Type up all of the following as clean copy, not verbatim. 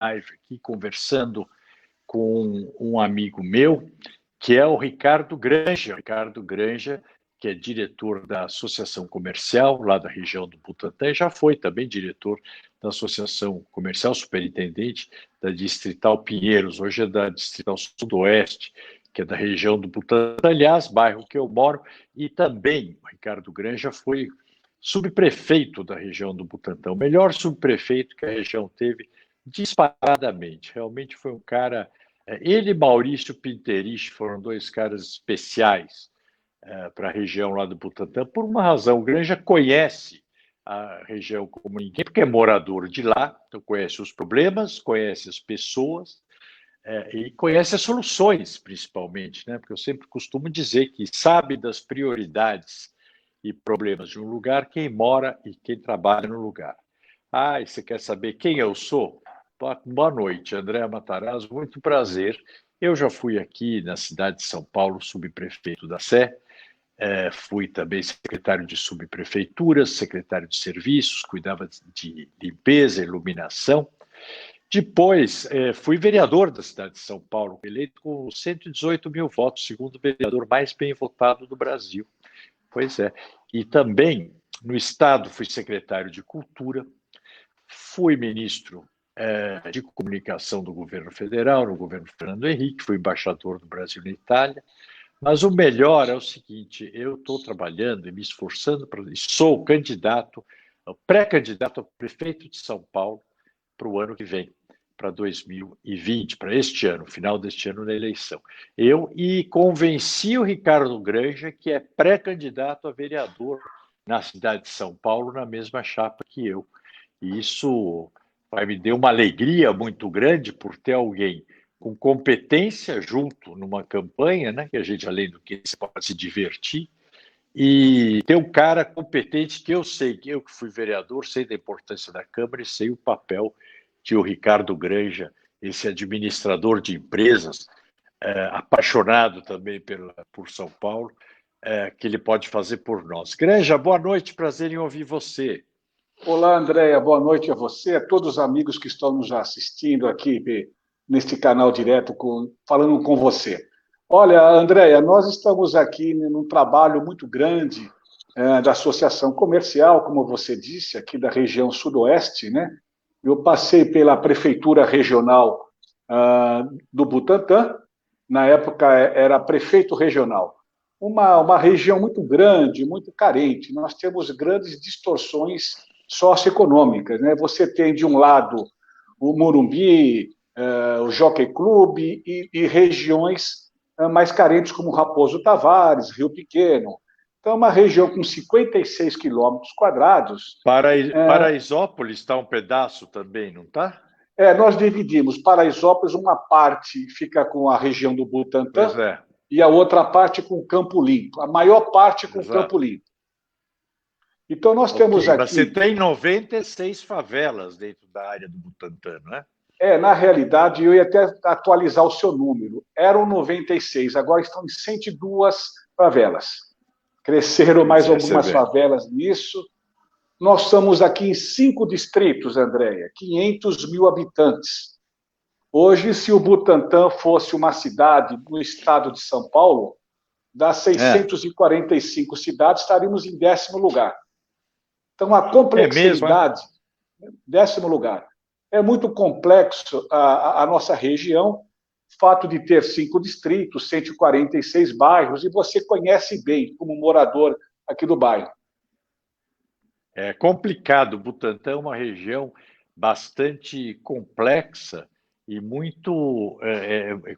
live aqui conversando com um amigo meu, que é o Ricardo Granja. Ricardo Granja, que é diretor da Associação Comercial, lá da região do Butantã, e já foi também diretor da Associação Comercial, superintendente da Distrital Pinheiros, hoje é da Distrital Sudoeste, que é da região do Butantã, aliás, bairro que eu moro, e também o Ricardo Granja foi subprefeito da região do Butantã, o melhor subprefeito que a região teve disparadamente. Realmente foi um cara. Ele e Maurício Pinterich foram dois caras especiais para a região lá do Butantã, por uma razão. O Granja conhece a região como ninguém, porque é morador de lá, então conhece os problemas, conhece as pessoas e conhece as soluções, principalmente, né? Porque eu sempre costumo dizer que sabe das prioridades e problemas de um lugar quem mora e quem trabalha no lugar. Ah, e você quer saber quem eu sou? Boa noite, André Matarazzo, muito prazer. Eu já fui aqui na cidade de São Paulo, subprefeito da Sé, fui também secretário de subprefeituras, secretário de serviços, cuidava de limpeza, iluminação. Depois, fui vereador da cidade de São Paulo, eleito com 118 mil votos, segundo o vereador mais bem votado do Brasil. Pois é. E também, no Estado, fui secretário de Cultura, fui ministro de comunicação do governo federal, no governo Fernando Henrique, fui embaixador do Brasil na Itália. Mas o melhor é o seguinte: eu estou trabalhando e me esforçando para. Sou candidato, pré-candidato a prefeito de São Paulo para o ano que vem, para 2020, para este ano, final deste ano na eleição. E convenci o Ricardo Granja, que é pré-candidato a vereador na cidade de São Paulo, na mesma chapa que eu. E isso vai me dar uma alegria muito grande por ter alguém com competência junto numa campanha, né? Que a gente, além do que, pode se divertir, e ter um cara competente que eu sei, que eu que fui vereador, sei da importância da Câmara e sei o papel que o Ricardo Granja, esse administrador de empresas, apaixonado também por São Paulo, que ele pode fazer por nós. Granja, boa noite, prazer em ouvir você. Olá, Andréia, boa noite a você, a todos os amigos que estão nos assistindo aqui neste canal direto, falando com você. Olha, Andréia, nós estamos aqui num trabalho muito grande da Associação Comercial, como você disse, aqui da região sudoeste, né? Eu passei pela Prefeitura Regional do Butantã, na época era prefeito regional. Uma região muito grande, muito carente, nós temos grandes distorções socioeconômicas, né? Você tem, de um lado, o Morumbi, o Jockey Club e regiões mais carentes, como Raposo Tavares, Rio Pequeno. Então, é uma região com 56 quilômetros quadrados. Paraisópolis está um pedaço também, não está? Nós dividimos. Paraisópolis, uma parte fica com a região do Butantã e a outra parte com Campo Limpo. A maior parte com Campo Limpo. Então, nós temos aqui... Mas você tem 96 favelas dentro da área do Butantã, não é? Na realidade, eu ia até atualizar o seu número. Eram 96, agora estão em 102 favelas. Cresceram mais algumas favelas nisso. Nós estamos aqui em 5 distritos, Andréia, 500 mil habitantes. Hoje, se o Butantã fosse uma cidade no estado de São Paulo, das 645 cidades, estaríamos em 10º lugar. Então, a complexidade, 10º lugar. É muito complexo a nossa região, o fato de ter 5 distritos, 146 bairros, e você conhece bem como morador aqui do bairro. É complicado. Butantã é uma região bastante complexa e muito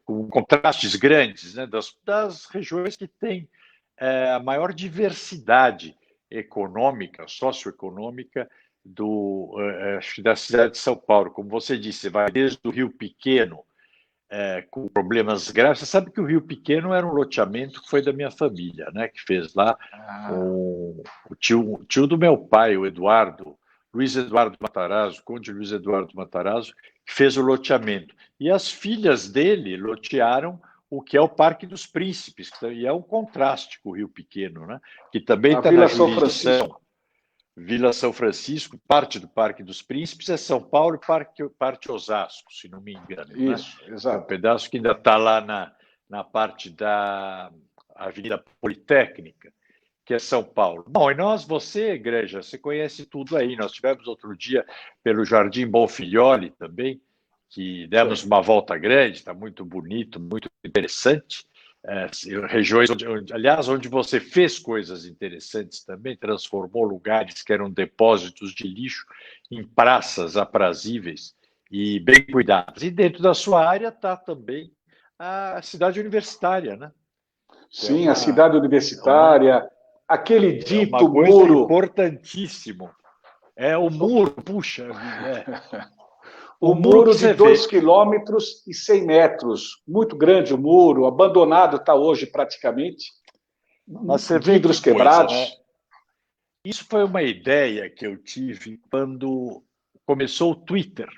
com contrastes grandes, né? Das regiões que têm a maior diversidade econômica, socioeconômica da cidade de São Paulo. Como você disse, vai desde o Rio Pequeno, com problemas graves. Você sabe que o Rio Pequeno era um loteamento que foi da minha família, né? Que fez lá o tio do meu pai, o Eduardo, Luiz Eduardo Matarazzo, Conde Luiz Eduardo Matarazzo, que fez o loteamento. E as filhas dele lotearam o que é o Parque dos Príncipes, e é um contraste com o Rio Pequeno, né? Que também está na jurisdição. Vila São Francisco, parte do Parque dos Príncipes é São Paulo e parte Osasco, se não me engano. Isso, né? exato. É um pedaço que ainda está lá na parte da Avenida Politécnica, que é São Paulo. Bom, e você, Igreja, você conhece tudo aí. Nós tivemos outro dia pelo Jardim Bonfilholi também, que demos uma volta grande, está muito bonito, muito interessante. Regiões, aliás, onde você fez coisas interessantes também, transformou lugares que eram depósitos de lixo em praças aprazíveis e bem cuidadas. E dentro da sua área está também a cidade universitária, né? Sim, a cidade universitária, aquele uma dito coisa muro. importantíssimo. É o muro, puxa. O muro de 2,1 quilômetros, muito grande o muro, abandonado está hoje praticamente. Mas você vidros vê que quebrados. Coisa, né? Isso foi uma ideia que eu tive quando começou o Twitter.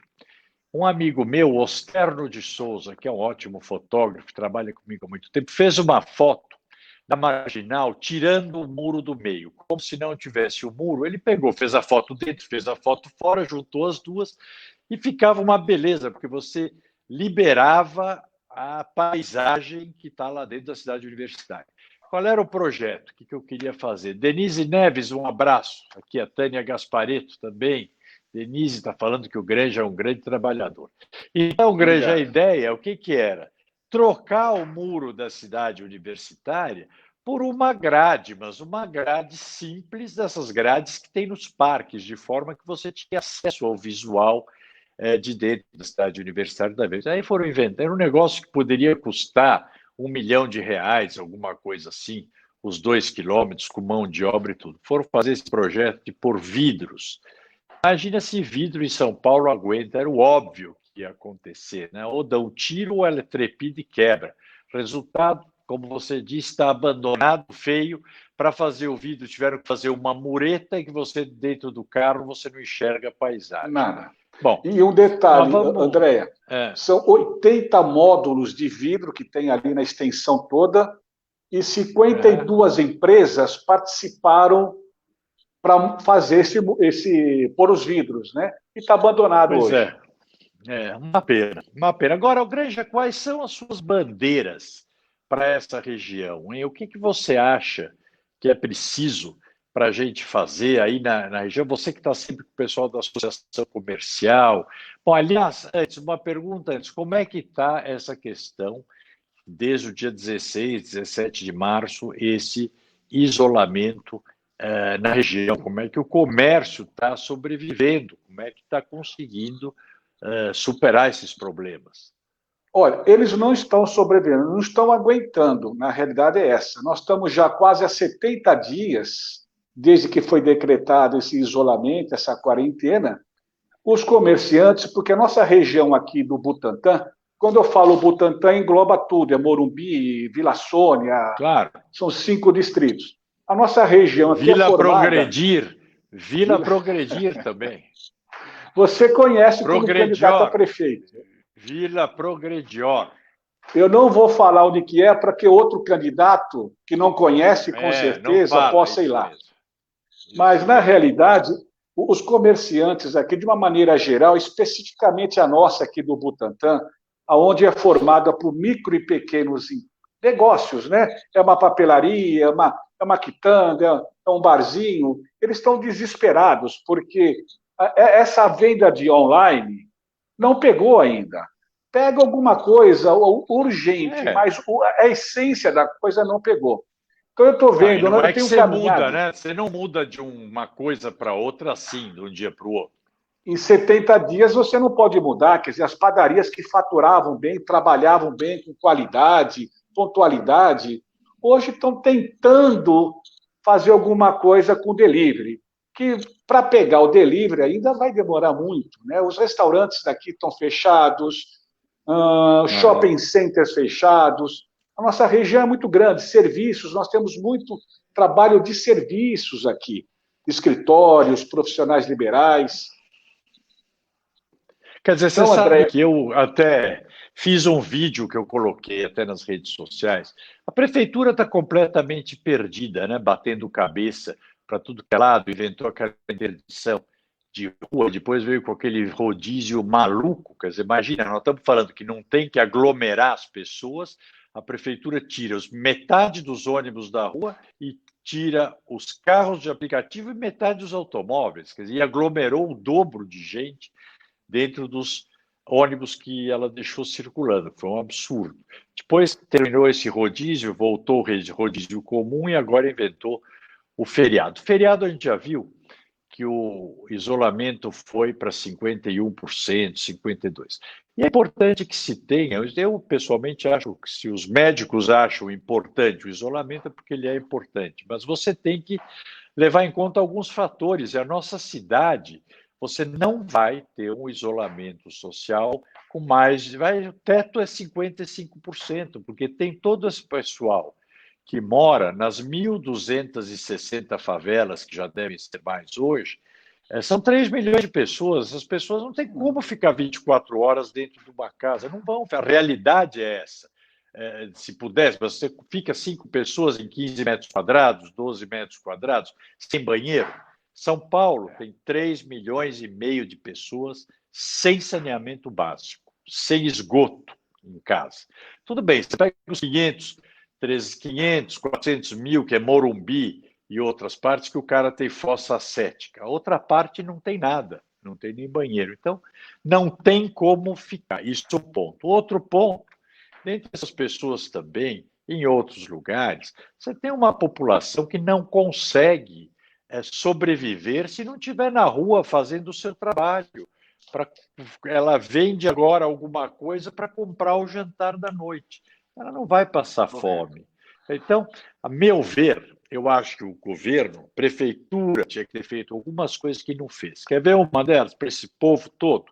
Um amigo meu, Osterno de Souza, que é um ótimo fotógrafo, trabalha comigo há muito tempo, fez uma foto da Marginal tirando o muro do meio, como se não tivesse o muro. Ele pegou, fez a foto dentro, fez a foto fora, juntou as duas e ficava uma beleza, porque você liberava a paisagem que está lá dentro da cidade universitária. Qual era o projeto? O que eu queria fazer? Denise Neves, um abraço. Aqui a Tânia Gasparetto também. Denise está falando que o Granja é um grande trabalhador. Então, o Granja, a ideia, o que era? Trocar o muro da cidade universitária por uma grade, mas uma grade simples, dessas grades que tem nos parques, de forma que você tinha acesso ao visual de dentro da cidade universitária da vez. Aí foram inventando um negócio que poderia custar R$1 milhão, alguma coisa assim, os 2 quilômetros com mão de obra e tudo. Foram fazer esse projeto de pôr vidros. Imagina se vidro em São Paulo aguenta, era o óbvio que ia acontecer, né? Ou dá um tiro ou ela trepida e quebra. Resultado, como você disse, está abandonado, feio. Para fazer o vidro, tiveram que fazer uma mureta que você, dentro do carro, você não enxerga a paisagem. Nada. Bom, e um detalhe, Andréa, são 80 módulos de vidro que tem ali na extensão toda e 52 empresas participaram para fazer pôr os vidros, né? E está abandonado hoje. Uma pena, uma pena. Agora, Granja, quais são as suas bandeiras para essa região, hein? O que você acha que é preciso para a gente fazer aí na região? Você que está sempre com o pessoal da Associação Comercial. Bom, aliás, uma pergunta antes. Como é que está essa questão, desde o dia 16, 17 de março, esse isolamento na região? Como é que o comércio está sobrevivendo? Como é que está conseguindo superar esses problemas? Olha, eles não estão sobrevivendo, não estão aguentando, na realidade é essa. Nós estamos já quase há 70 dias, desde que foi decretado esse isolamento, essa quarentena, os comerciantes, porque a nossa região aqui do Butantã, quando eu falo Butantã, engloba tudo, é Morumbi, Vila Sônia, claro. São 5 distritos. A nossa região aqui Vila é formada... Vila Progredir também. Você conhece como candidato a prefeito. Vila Progredior. Eu não vou falar onde que é para que outro candidato que não conhece, com certeza, possa ir lá. Mas, na realidade, os comerciantes aqui, de uma maneira geral, especificamente a nossa aqui do Butantã, onde é formada por micro e pequenos negócios, né? É uma papelaria, é uma quitanda, é um barzinho. Eles estão desesperados, porque essa venda de online não pegou ainda. Pega alguma coisa urgente, mas a essência da coisa não pegou. Então, eu estou vendo... Não é que você muda, né? Você não muda de uma coisa para outra assim, de um dia para o outro. Em 70 dias você não pode mudar. Quer dizer, as padarias que faturavam bem, trabalhavam bem, com qualidade, pontualidade, hoje estão tentando fazer alguma coisa com delivery, que para pegar o delivery ainda vai demorar muito, né? Os restaurantes daqui estão fechados, shopping centers fechados. A nossa região é muito grande, serviços, nós temos muito trabalho de serviços aqui, escritórios, profissionais liberais. Quer dizer, você sabe que eu até fiz um vídeo que eu coloquei até nas redes sociais. A prefeitura está completamente perdida, né? Batendo cabeça para tudo que é lado, inventou aquela interdição de rua, depois veio com aquele rodízio maluco. Quer dizer, imagina, nós estamos falando que não tem que aglomerar as pessoas, a prefeitura tira metade dos ônibus da rua e tira os carros de aplicativo e metade dos automóveis, quer dizer, e aglomerou o dobro de gente dentro dos ônibus que ela deixou circulando. Foi um absurdo. Depois terminou esse rodízio, voltou o rodízio comum e agora inventou o feriado. O feriado a gente já viu que o isolamento foi para 51%, 52%. E é importante que se tenha, eu pessoalmente acho que se os médicos acham importante o isolamento é porque ele é importante, mas você tem que levar em conta alguns fatores. A nossa cidade, você não vai ter um isolamento social com mais, o teto é 55%, porque tem todo esse pessoal que mora nas 1.260 favelas, que já devem ser mais hoje, são 3 milhões de pessoas. As pessoas não têm como ficar 24 horas dentro de uma casa. Não vão. A realidade é essa. Se pudesse, você fica 5 pessoas em 15 metros quadrados, 12 metros quadrados, sem banheiro. São Paulo tem 3 milhões e meio de pessoas sem saneamento básico, sem esgoto em casa. Tudo bem, você pega os 500, 400 mil, que é Morumbi e outras partes, que o cara tem fossa cética. A outra parte não tem nada, não tem nem banheiro. Então, não tem como ficar. Isso é um ponto. Outro ponto, dentre essas pessoas também, em outros lugares, você tem uma população que não consegue sobreviver se não estiver na rua fazendo o seu trabalho. Ela vende agora alguma coisa para comprar o jantar da noite. Ela não vai passar fome. Então, a meu ver, eu acho que o governo, a prefeitura, tinha que ter feito algumas coisas que não fez. Quer ver uma delas para esse povo todo?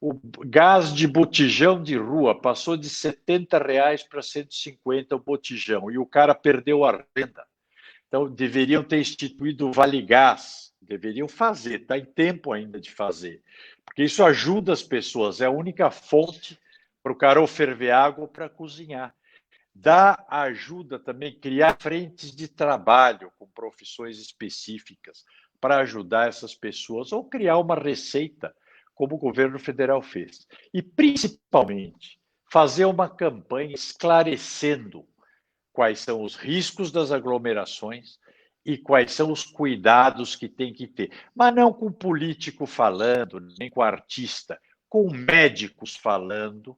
O gás de botijão de rua passou de R$ 70 para 150 o botijão e o cara perdeu a renda. Então, deveriam ter instituído o Vale Gás, deveriam fazer, está em tempo ainda de fazer, porque isso ajuda as pessoas, é a única fonte para o cara ferver água para cozinhar. Dá ajuda também, criar frentes de trabalho com profissões específicas para ajudar essas pessoas, ou criar uma receita, como o governo federal fez. E, principalmente, fazer uma campanha esclarecendo quais são os riscos das aglomerações e quais são os cuidados que tem que ter. Mas não com político falando, nem com artista, com médicos falando,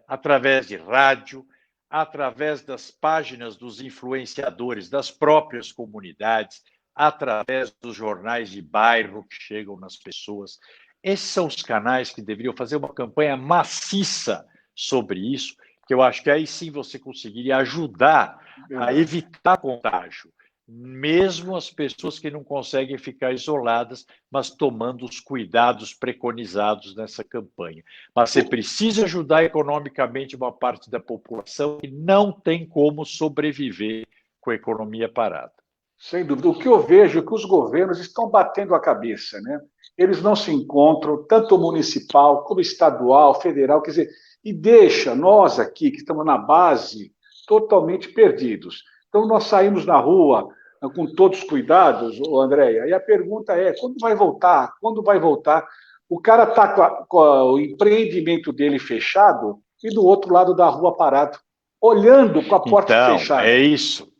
através de rádio, através das páginas dos influenciadores das próprias comunidades, através dos jornais de bairro que chegam nas pessoas. Esses são os canais que deveriam fazer uma campanha maciça sobre isso, que eu acho que aí sim você conseguiria ajudar a evitar contágio, mesmo as pessoas que não conseguem ficar isoladas, mas tomando os cuidados preconizados nessa campanha. Mas você precisa ajudar economicamente uma parte da população que não tem como sobreviver com a economia parada. Sem dúvida. O que eu vejo é que os governos estão batendo a cabeça, né? Eles não se encontram, tanto municipal como estadual, federal, quer dizer, e deixa nós aqui, que estamos na base, totalmente perdidos. Então, nós saímos na rua com todos os cuidados, Andréia, e a pergunta é, quando vai voltar? Quando vai voltar? O cara está com o empreendimento dele fechado e do outro lado da rua parado, olhando com a porta fechada. É isso.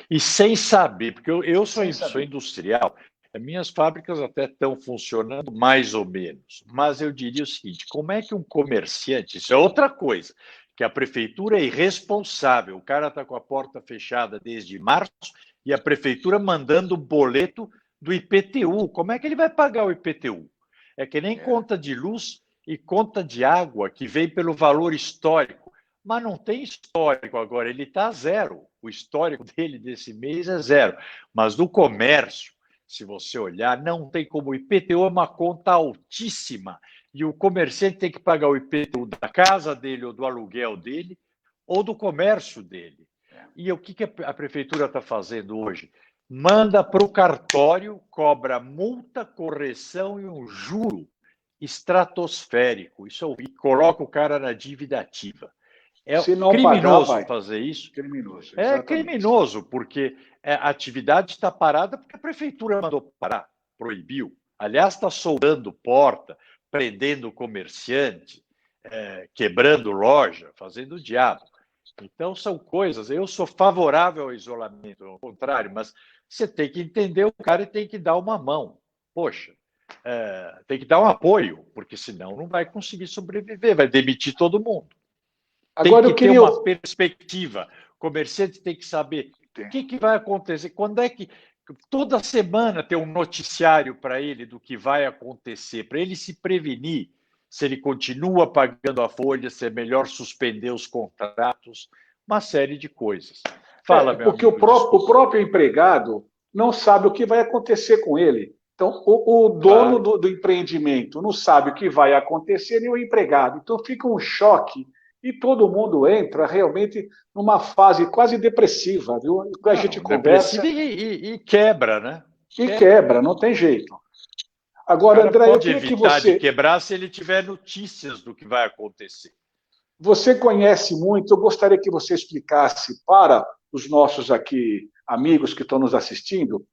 E sem saber, porque eu sou industrial, minhas fábricas até estão funcionando mais ou menos, mas eu diria o seguinte, como é que um comerciante, isso é outra coisa, que a prefeitura é irresponsável, o cara está com a porta fechada desde março e a prefeitura mandando o boleto do IPTU, como é que ele vai pagar o IPTU? É que nem conta de luz e conta de água, que vem pelo valor histórico, mas não tem histórico agora, ele está zero, o histórico dele desse mês é zero, mas no comércio, se você olhar, não tem como. O IPTU é uma conta altíssima e o comerciante tem que pagar o IPTU da casa dele ou do aluguel dele ou do comércio dele. E o que a prefeitura está fazendo hoje? Manda para o cartório, cobra multa, correção e um juro estratosférico. Isso, e coloca o cara na dívida ativa. É Se não pagar, criminoso vai. fazer isso. Criminoso, É exatamente. criminoso, porque a atividade está parada porque a prefeitura mandou parar, proibiu. Aliás, está soldando porta, prendendo comerciante, quebrando loja, fazendo o diabo. Então, são coisas. Eu sou favorável ao isolamento, ao contrário, mas você tem que entender o cara e tem que dar uma mão. Poxa, tem que dar um apoio, porque senão não vai conseguir sobreviver, vai demitir todo mundo. Tem Agora que eu ter queria. uma perspectiva. O comerciante tem que saber o que vai acontecer, quando é que. Toda semana tem um noticiário para ele do que vai acontecer, para ele se prevenir se ele continua pagando a folha, se é melhor suspender os contratos, uma série de coisas. Fala, meu Porque amigo, o desculpa. próprio empregado não sabe o que vai acontecer com ele. Então, o dono Claro. do empreendimento não sabe o que vai acontecer, nem o empregado. Então, fica um choque e todo mundo entra realmente numa fase quase depressiva, viu? A gente Não, depressivo conversa e quebra, né? e quebra, não tem jeito. O Agora, cara André, eu pode queria que evitar de você. quebrar se ele tiver notícias do que vai acontecer. Você conhece muito, eu gostaria que você explicasse para os nossos aqui amigos que estão nos assistindo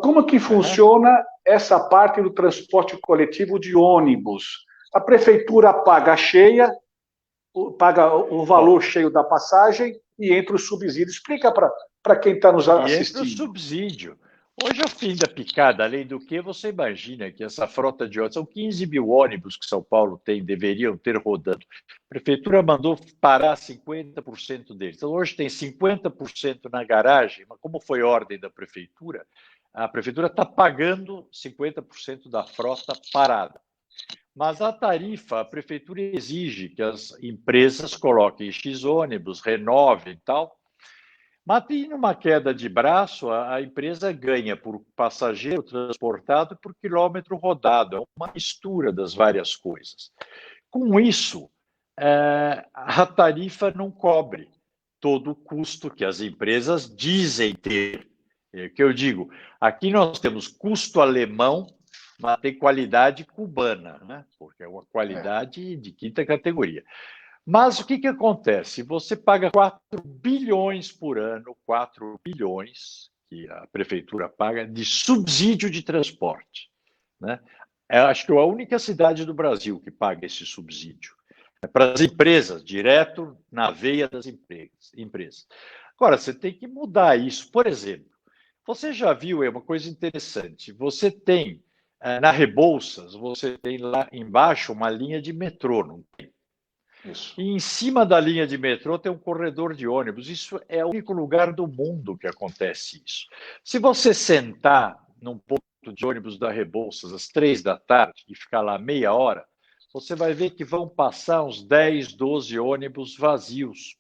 como que Uhum. funciona essa parte do transporte coletivo de ônibus. A prefeitura paga cheia, paga o Ó, valor cheio da passagem e entra o subsídio. Explica para quem está nos e entra o assistindo. subsídio. Hoje, ao fim da picada, além do que, você imagina que essa frota de ônibus, são 15 mil ônibus que São Paulo tem, deveriam ter rodando. A prefeitura mandou parar 50% deles. Então, hoje tem 50% na garagem, mas como foi ordem da prefeitura, a prefeitura está pagando 50% da frota parada. Mas a tarifa, a prefeitura exige que as empresas coloquem X ônibus, renovem e tal. Mas tem uma queda de braço, a empresa ganha por passageiro transportado e por quilômetro rodado. É uma mistura das várias coisas. Com isso, a tarifa não cobre todo o custo que as empresas dizem ter. É o que eu digo, aqui nós temos custo alemão, mas tem qualidade cubana, né? Porque é uma qualidade de quinta categoria. Mas o que acontece? Você paga 4 bilhões por ano, 4 bilhões que a prefeitura paga de subsídio de transporte. Né? Acho que é a única cidade do Brasil que paga esse subsídio. É para as empresas, direto na veia das empresas. Agora, você tem que mudar isso. Por exemplo, você já viu, é uma coisa interessante, você tem, na Rebouças, você tem lá embaixo uma linha de metrô, não tem? Isso. E em cima da linha de metrô tem um corredor de ônibus. Isso é o único lugar do mundo que acontece isso. Se você sentar num ponto de ônibus da Rebouças às 3 da tarde e ficar lá meia hora, você vai ver que vão passar uns 10, 12 ônibus vazios.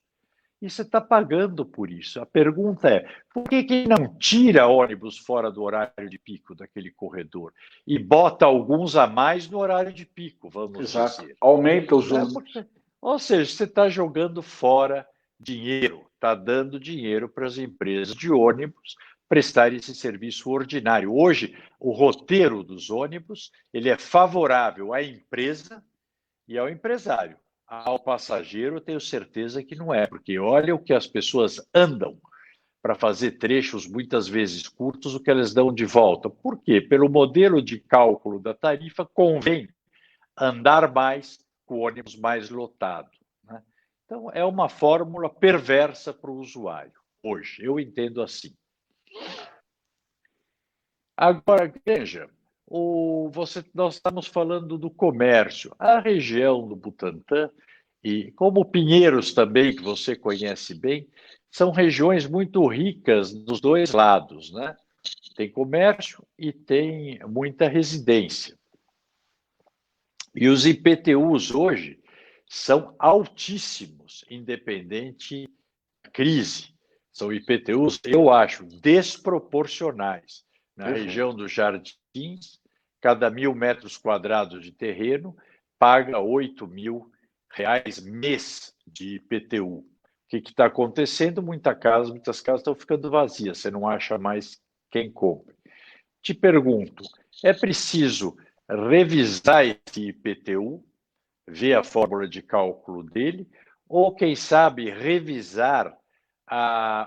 E você está pagando por isso. A pergunta é: por que não tira ônibus fora do horário de pico daquele corredor e bota alguns a mais no horário de pico, vamos Exato. dizer? Aumenta os Né? ônibus. Ou seja, você está jogando fora dinheiro, está dando dinheiro para as empresas de ônibus prestarem esse serviço ordinário. Hoje, o roteiro dos ônibus ele é favorável à empresa e ao empresário. Ao passageiro, eu tenho certeza que não é, porque olha o que as pessoas andam para fazer trechos muitas vezes curtos, o que elas dão de volta. Por quê? Pelo modelo de cálculo da tarifa, convém andar mais com o ônibus mais lotado. Né? Então, é uma fórmula perversa para o usuário, hoje. Eu entendo assim. Agora, veja, nós estamos falando do comércio. A região do Butantã, e como Pinheiros também, que você conhece bem, são regiões muito ricas dos dois lados. Né? Tem comércio e tem muita residência. E os IPTUs hoje são altíssimos, independente da crise. São IPTUs, eu acho, desproporcionais. Na região Perfeito. dos Jardins, cada 1.000 metros quadrados de terreno paga R$ 8.000 mês de IPTU. O que está acontecendo? Muitas casas estão ficando vazias, você não acha mais quem compre. Te pergunto, é preciso revisar esse IPTU, ver a fórmula de cálculo dele, ou, quem sabe, revisar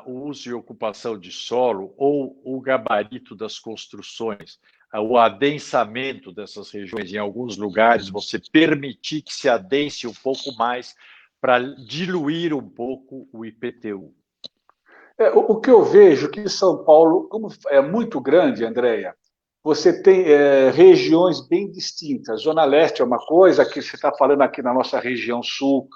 o uso e ocupação de solo ou o gabarito das construções, o adensamento dessas regiões. Em alguns lugares, você permitir que se adense um pouco mais para diluir um pouco o IPTU. O que eu vejo que São Paulo, como é muito grande, Andréia, você tem regiões bem distintas. Zona Leste é uma coisa, que você está falando aqui na nossa região sul,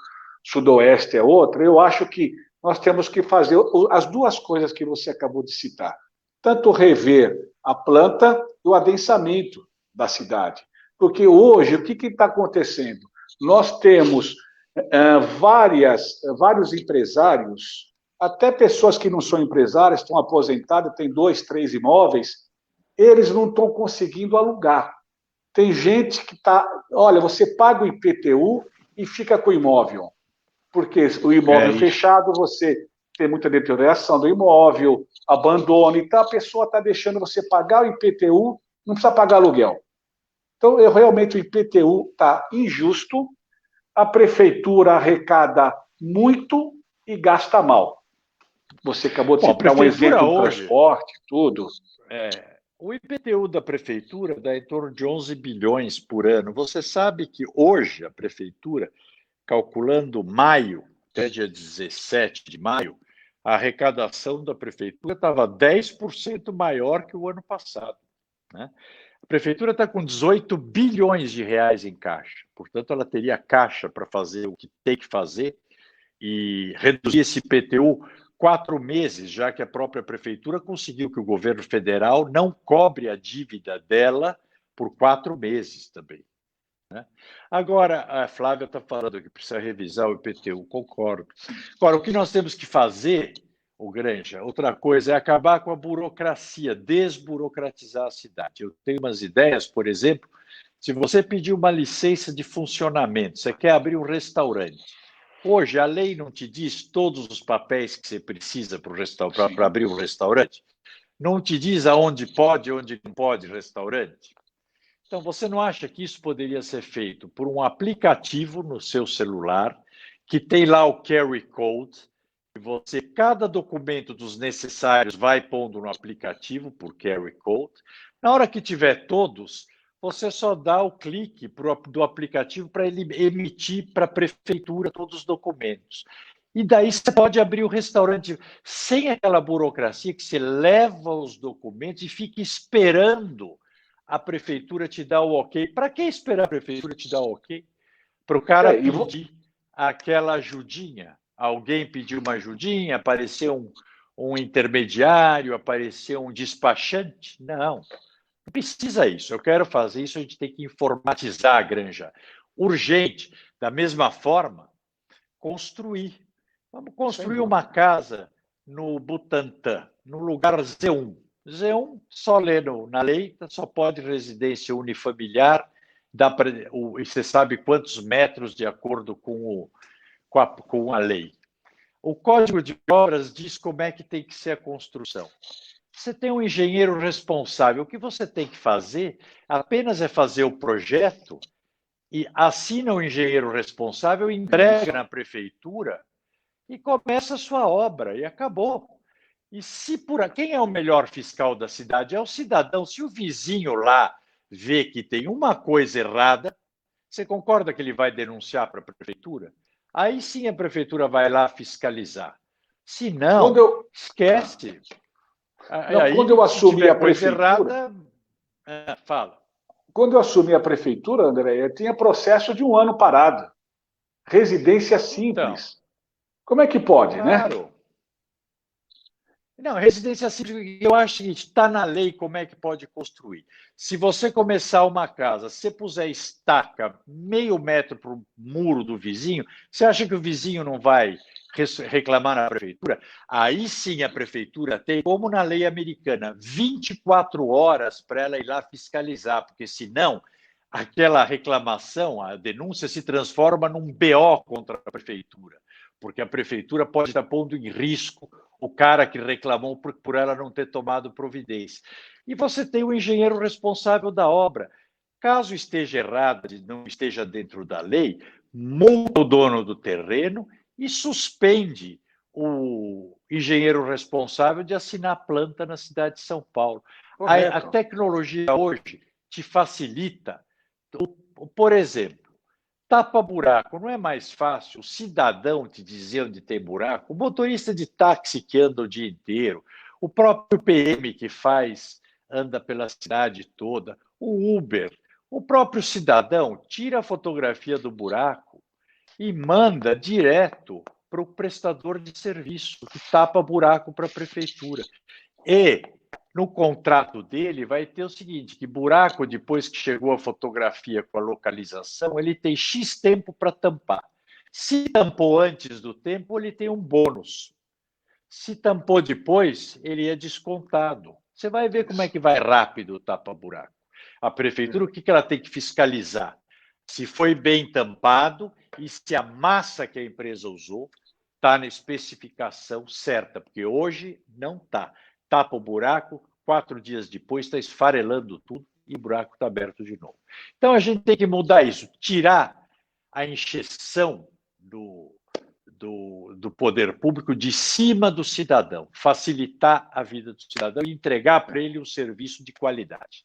Sudoeste é outra. Eu acho que nós temos que fazer as duas coisas que você acabou de citar. Tanto rever a planta e o adensamento da cidade. Porque hoje, o que está acontecendo? Nós temos vários empresários, até pessoas que não são empresárias, estão aposentadas, têm 2, 3 imóveis, eles não estão conseguindo alugar. Tem gente que está... Olha, você paga o IPTU e fica com o imóvel. Porque o imóvel fechado, você tem muita deterioração do imóvel, abandono, então a pessoa está deixando você pagar o IPTU, não precisa pagar aluguel. Então, realmente o IPTU está injusto, a prefeitura arrecada muito e gasta mal. Você acabou de citar um exemplo do transporte, tudo. O IPTU da prefeitura dá em torno de 11 bilhões por ano. Você sabe que hoje a prefeitura, calculando maio, até dia 17 de maio, a arrecadação da prefeitura estava 10% maior que o ano passado, né? A prefeitura está com 18 bilhões de reais em caixa, portanto, ela teria caixa para fazer o que tem que fazer e reduzir esse IPTU 4 meses, já que a própria prefeitura conseguiu que o governo federal não cobre a dívida dela por 4 meses também, né? Agora, a Flávia está falando que precisa revisar o IPTU, concordo. Agora, o que nós temos que fazer, o Granja, outra coisa, é acabar com a burocracia, desburocratizar a cidade. Eu tenho umas ideias, por exemplo, se você pedir uma licença de funcionamento, você quer abrir um restaurante. Hoje, a lei não te diz todos os papéis que você precisa para abrir um restaurante? Não te diz aonde pode e onde não pode restaurante? Então, você não acha que isso poderia ser feito por um aplicativo no seu celular, que tem lá o QR Code, e você, cada documento dos necessários, vai pondo no aplicativo por QR Code. Na hora que tiver todos, você só dá o clique do aplicativo para ele emitir para a prefeitura todos os documentos. E daí você pode abrir o restaurante sem aquela burocracia que você leva os documentos e fica esperando a prefeitura te dar o ok. Para que esperar a prefeitura te dar o ok? Para o cara pedir aquela ajudinha. Alguém pediu uma ajudinha, apareceu um intermediário, apareceu um despachante? Não precisa isso. Eu quero fazer isso, a gente tem que informatizar a granja. Urgente. Da mesma forma, construir. Vamos construir uma casa no Butantã, no lugar Z1. Z1, só lê na lei, só pode residência unifamiliar, e você sabe quantos metros de acordo com a lei. O Código de Obras diz como é que tem que ser a construção. Você tem um engenheiro responsável. O que você tem que fazer apenas é fazer o projeto e assina o engenheiro responsável, entrega na prefeitura e começa a sua obra, e acabou. E quem é o melhor fiscal da cidade? É o cidadão. Se o vizinho lá vê que tem uma coisa errada, você concorda que ele vai denunciar para a prefeitura? Aí sim a prefeitura vai lá fiscalizar. Se não, esquece. Não, quando eu assumi a prefeitura... Errada, fala. Quando eu assumi a prefeitura, André, eu tinha processo de 1 ano parado. Residência simples. Então, como é que pode, claro, né? Não, residência simples, eu acho que está na lei como é que pode construir. Se você começar uma casa, se você puser estaca meio metro para o muro do vizinho, você acha que o vizinho não vai reclamar na prefeitura? Aí sim a prefeitura tem, como na lei americana, 24 horas para ela ir lá fiscalizar, porque senão aquela reclamação, a denúncia se transforma num BO contra a prefeitura, porque a prefeitura pode estar pondo em risco o cara que reclamou por ela não ter tomado providência. E você tem o engenheiro responsável da obra. Caso esteja errado, não esteja dentro da lei, multa o dono do terreno e suspende o engenheiro responsável de assinar planta na cidade de São Paulo. A tecnologia hoje te facilita. Por exemplo, tapa-buraco. Não é mais fácil o cidadão te dizer onde tem buraco? O motorista de táxi que anda o dia inteiro, o próprio PM que anda pela cidade toda, o Uber, o próprio cidadão tira a fotografia do buraco e manda direto para o prestador de serviço, que tapa buraco para a prefeitura. E no contrato dele vai ter o seguinte, que buraco, depois que chegou a fotografia com a localização, ele tem X tempo para tampar. Se tampou antes do tempo, ele tem um bônus. Se tampou depois, ele é descontado. Você vai ver como é que vai rápido o tapa-buraco. A prefeitura, o que ela tem que fiscalizar? Se foi bem tampado e se a massa que a empresa usou está na especificação certa, porque hoje não está. Tapa o buraco, 4 dias depois está esfarelando tudo e o buraco está aberto de novo. Então a gente tem que mudar isso, tirar a encheção do poder público de cima do cidadão, facilitar a vida do cidadão e entregar para ele um serviço de qualidade.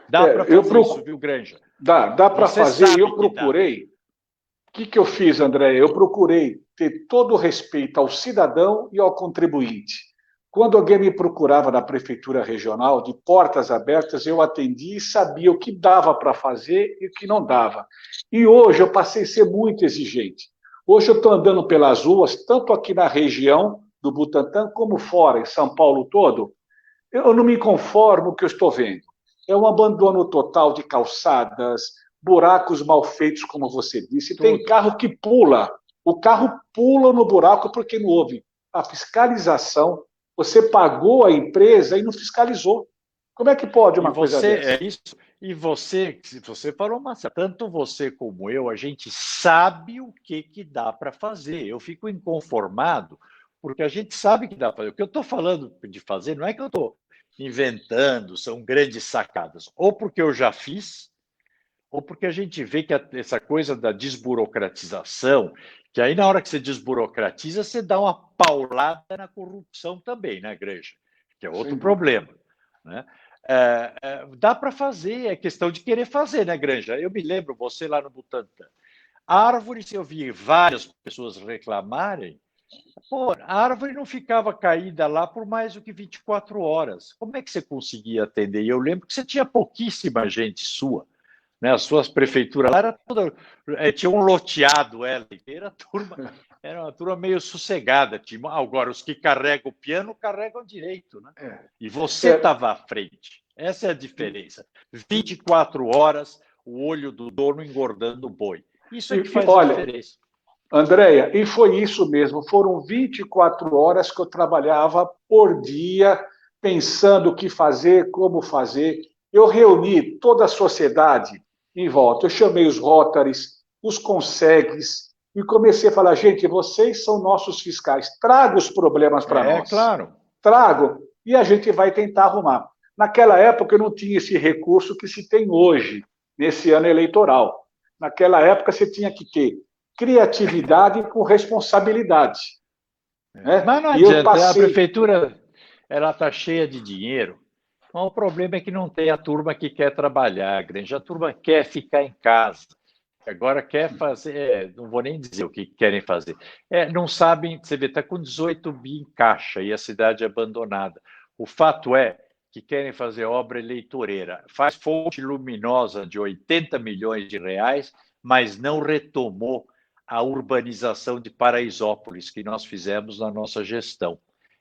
Dá para fazer isso, viu, Granja? Dá para fazer. Eu procurei. O que eu fiz, André? Eu procurei ter todo o respeito ao cidadão e ao contribuinte. Quando alguém me procurava na prefeitura regional, de portas abertas, eu atendia e sabia o que dava para fazer e o que não dava. E hoje eu passei a ser muito exigente. Hoje eu estou andando pelas ruas, tanto aqui na região do Butantã, como fora, em São Paulo todo. Eu não me conformo com o que eu estou vendo. É um abandono total de calçadas, buracos mal feitos, como você disse. Tem carro que pula. O carro pula no buraco porque não houve a fiscalização. Você pagou a empresa e não fiscalizou. Como é que pode uma coisa dessa? É isso. E você falou, Márcia, tanto você como eu, a gente sabe o que dá para fazer. Eu fico inconformado, porque a gente sabe que dá para fazer. O que eu estou falando de fazer não é que eu estou inventando, são grandes sacadas. Ou porque eu já fiz, ou porque a gente vê que essa coisa da desburocratização, que aí na hora que você desburocratiza, você dá uma paulada na corrupção também, né, Granja? Que é outro problema, né? Dá para fazer, é questão de querer fazer, né, Granja? Eu me lembro, você lá no Butantã, árvores, eu vi várias pessoas reclamarem, pô, a árvore não ficava caída lá por mais do que 24 horas. Como é que você conseguia atender? E eu lembro que você tinha pouquíssima gente sua, né? As suas prefeituras lá era toda, tinha um loteado, era uma turma meio sossegada. Agora, os que carregam o piano carregam direito, né? E você estava à frente. Essa é a diferença. 24 horas, o olho do dono engordando o boi. Isso é que faz a diferença. Andréia, e foi isso mesmo. Foram 24 horas que eu trabalhava por dia, pensando o que fazer, como fazer. Eu reuni toda a sociedade em volta. Eu chamei os Rotaries, os Consegues, e comecei a falar, gente, vocês são nossos fiscais, traga os problemas para nós. Claro. Trago, e a gente vai tentar arrumar. Naquela época eu não tinha esse recurso que se tem hoje, nesse ano eleitoral. Naquela época você tinha que ter criatividade com responsabilidade. Né? Mas não adianta, a prefeitura está cheia de dinheiro. Mas o problema é que não tem a turma que quer trabalhar, Granja. A turma quer ficar em casa. Agora quer fazer, não vou nem dizer o que querem fazer. Não sabem, você vê, está com 18 bi em caixa e a cidade é abandonada. O fato é que querem fazer obra eleitoreira. Faz fonte luminosa de 80 milhões de reais, mas não retomou a urbanização de Paraisópolis que nós fizemos na nossa gestão.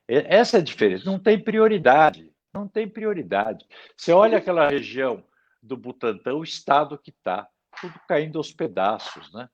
Essa é a diferença. Não tem prioridade. Não tem prioridade. Você olha aquela região do Butantã, o estado que está, tudo caindo aos pedaços, né?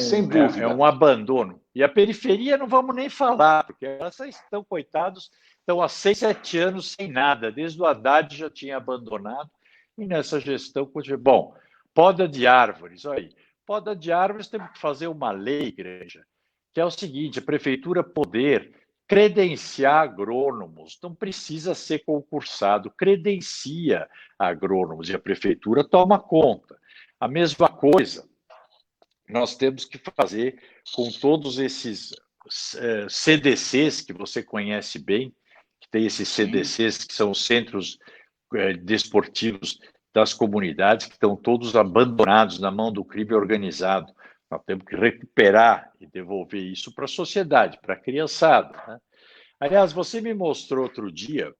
Sem dúvida. É um abandono. E a periferia não vamos nem falar, porque essas estão, coitados, estão há 6, 7 anos sem nada. Desde o Haddad já tinha abandonado. E nessa gestão, bom, poda de árvores, olha aí. Poda de árvores, temos que fazer uma lei, Igreja, que é o seguinte, a prefeitura poder credenciar agrônomos, não precisa ser concursado, credencia agrônomos e a prefeitura toma conta. A mesma coisa, nós temos que fazer com todos esses CDCs que você conhece bem, que tem esses CDCs que são os centros desportivos das comunidades, que estão todos abandonados na mão do crime organizado. Nós temos que recuperar e devolver isso para a sociedade, para a criançada, né? Aliás, você me mostrou outro dia